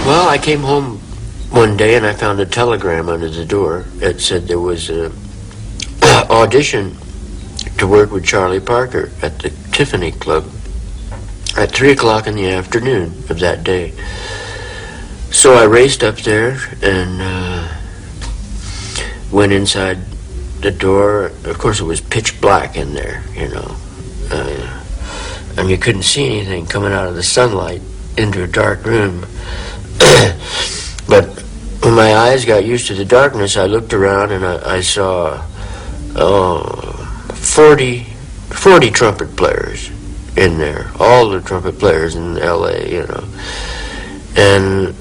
Well, I came home one day and I found a telegram under the door. It said there was an audition to work with Charlie Parker at the Tiffany Club at 3 o'clock in the afternoon of that day. So I raced up there and went inside the door. Of course, it was pitch black in there, you know, and you couldn't see anything coming out of the sunlight into a dark room. But when my eyes got used to the darkness, I looked around and I saw 40 trumpet players in there, all the trumpet players in L.A., you know. And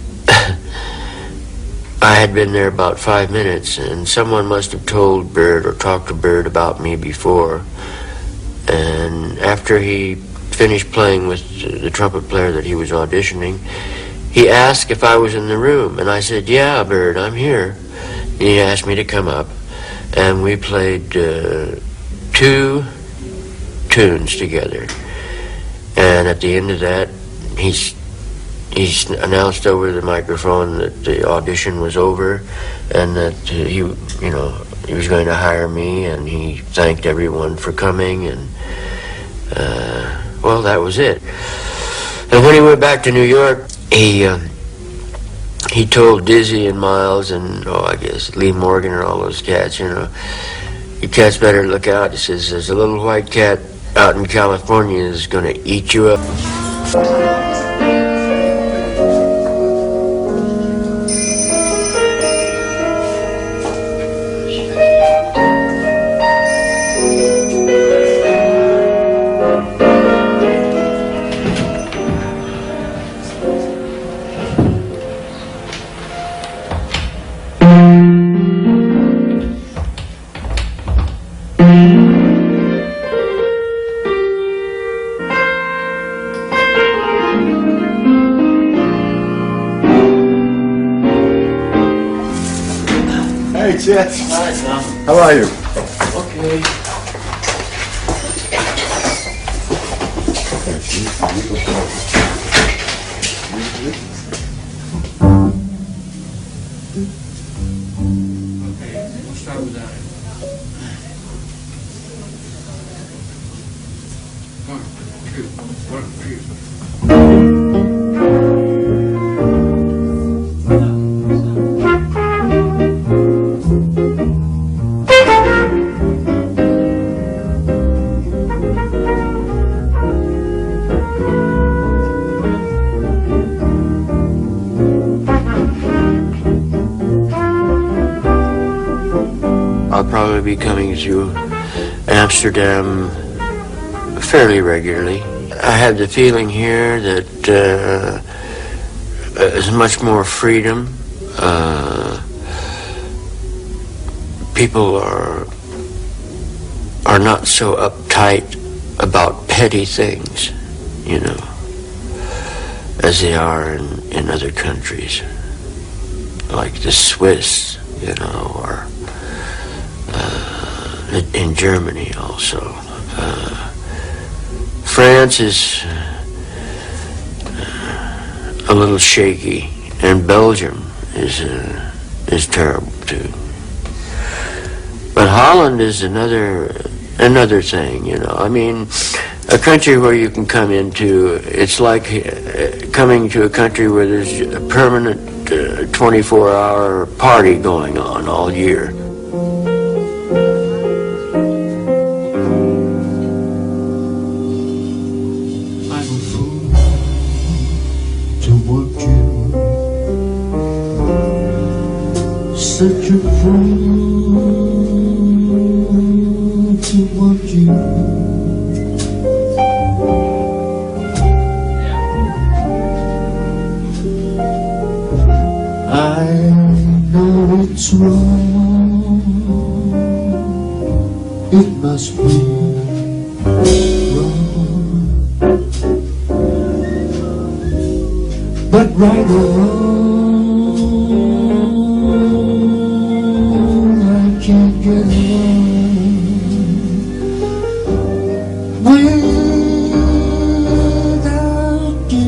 I had been there about 5 minutes, and someone must have told Bird or talked to Bird about me before. And after he finished playing with the trumpet player that he was auditioning, he asked if I was in the room, and I said, "Yeah, Bird, I'm here." And he asked me to come up, and we played 2 tunes together. And at the end of that, he announced over the microphone that the audition was over, and that he was going to hire me, and he thanked everyone for coming, and well, that was it. And when he went back to New York, he told Dizzy and Miles and I guess Lee Morgan and all those cats, you know, "You cats better look out." He says, "There's a little white cat out in California is going to eat you up." Chet. Hi, Tom. How are you? Okay. We'll start with that. 1, 2, 1, 2. I'll probably be coming to Amsterdam fairly regularly. I have the feeling here that there's much more freedom. People are not so uptight about petty things, you know, as they are in other countries, like the Swiss, you know, or in Germany also. France is a little shaky, and Belgium is terrible too. But Holland is another thing, you know. I mean, a country where you can come into, it's like coming to a country where there's a permanent 24-hour party going on all year. Such a fool to want you. I know it's wrong. It must be wrong. But right or wrong, can't get along without you.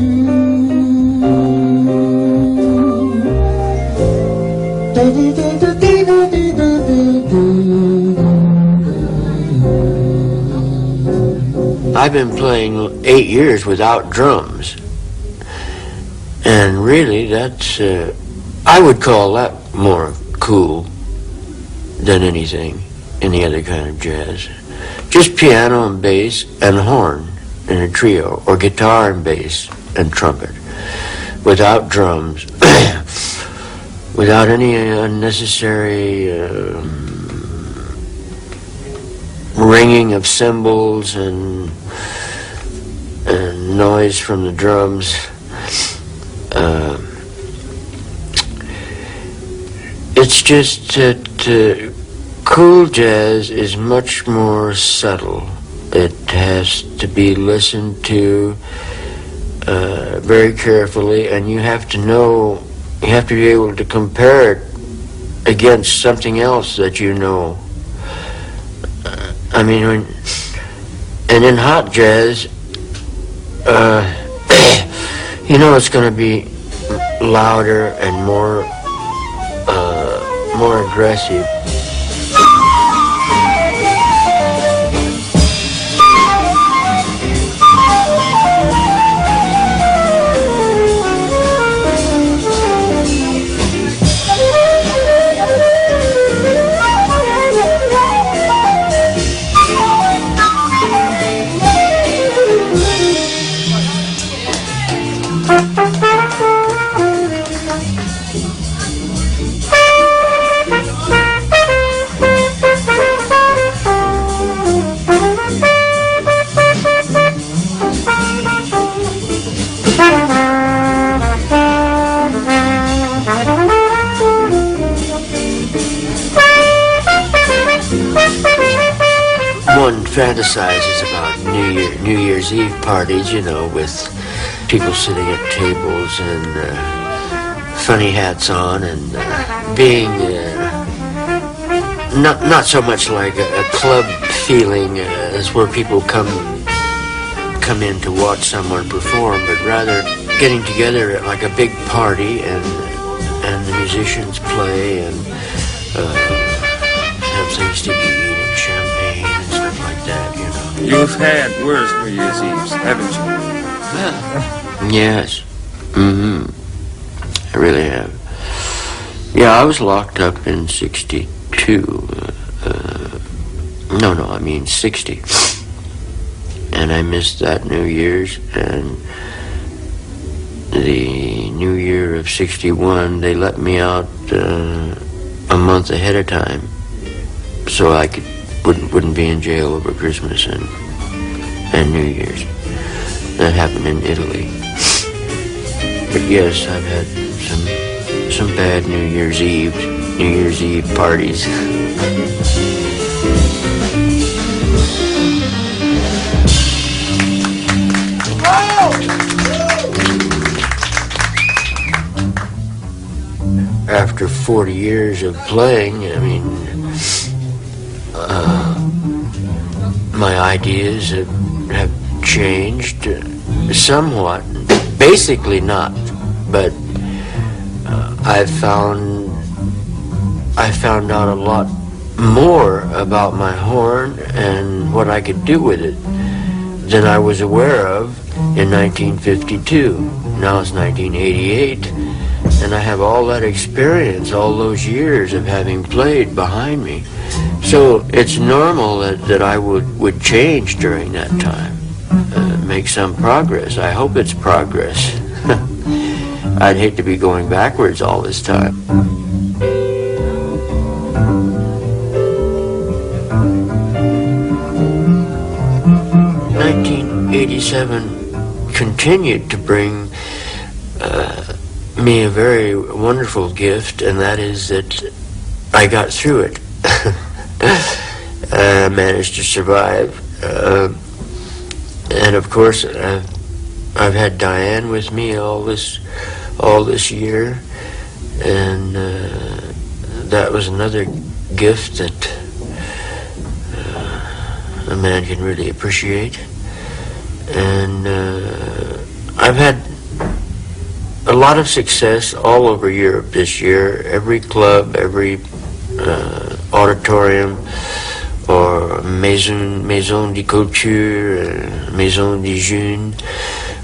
I've been playing 8 years without drums. And really, that's, I would call that more cool than anything, any other kind of jazz. Just piano and bass and horn in a trio, or guitar and bass and trumpet, without drums, without any unnecessary ringing of cymbals and noise from the drums. It's just that cool jazz is much more subtle. It has to be listened to very carefully, and you have to know, you have to be able to compare it against something else that you know. I mean, and in hot jazz, you know it's going to be louder and more aggressive. Fantasizes about New Year's Eve parties, you know, with people sitting at tables and funny hats on, and being not so much like a club feeling as where people come in to watch someone perform, but rather getting together at like a big party, and the musicians play and have things to eat. That, you know. You've had worse New Year's Eves, haven't you? Yes. I really have. Yeah, I was locked up in 62. I mean 60. And I missed that New Year's, and the New Year of 61, they let me out a month ahead of time, so I wouldn't be in jail over Christmas and New Year's. That happened in Italy. But yes, I've had some bad New Year's Eve parties. After 40 years of playing, I mean, my ideas have changed somewhat. Basically not, but I found out a lot more about my horn and what I could do with it than I was aware of in 1952. Now it's 1988, and I have all that experience, all those years of having played behind me. So it's normal that I would change during that time, make some progress. I hope it's progress. I'd hate to be going backwards all this time. 1987 continued to bring me a very wonderful gift, and that is that I got through it. I managed to survive, and of course I've had Diane with me all this year, and that was another gift that a man can really appreciate. And I've had a lot of success all over Europe this year. Every club, every auditorium or maison de culture, Maison des Jeunes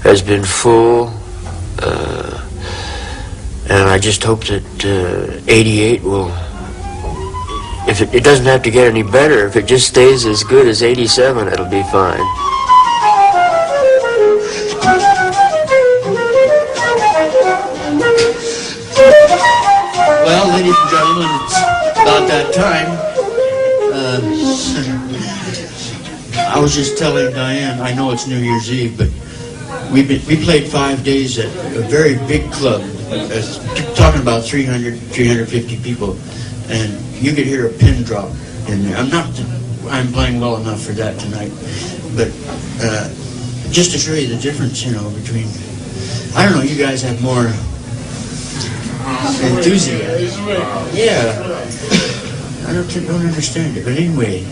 has been full. And I just hope that 88 will, if it doesn't have to get any better, if it just stays as good as 87, it'll be fine. Well, ladies and gentlemen, it's about that time. I was just telling Diane, I know it's New Year's Eve, but we played 5 days at a very big club, talking about 300, 350 people, and you could hear a pin drop in there. I'm playing well enough for that tonight, but just to show you the difference, between, I don't know, you guys have more enthusiasm. Yeah. I don't understand it, but anyway,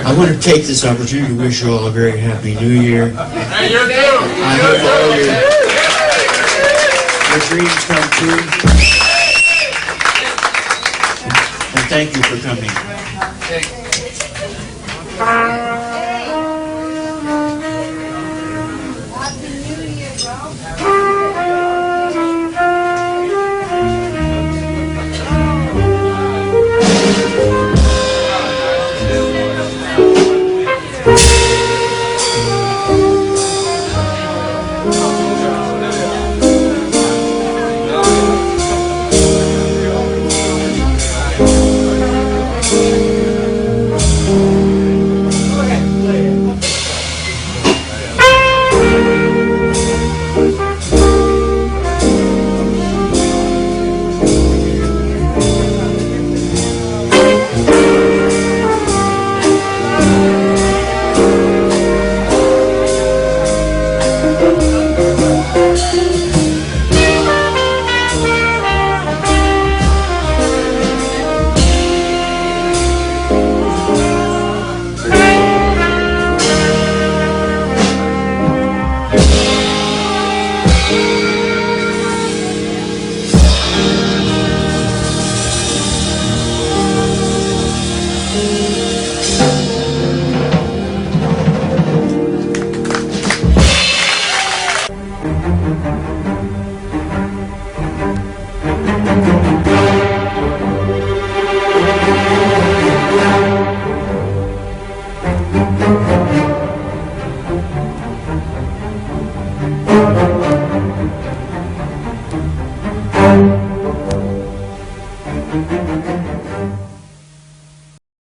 I want to take this opportunity to wish you all a very happy New Year. Hey, you too! I hope all your dreams come true. And thank you for coming.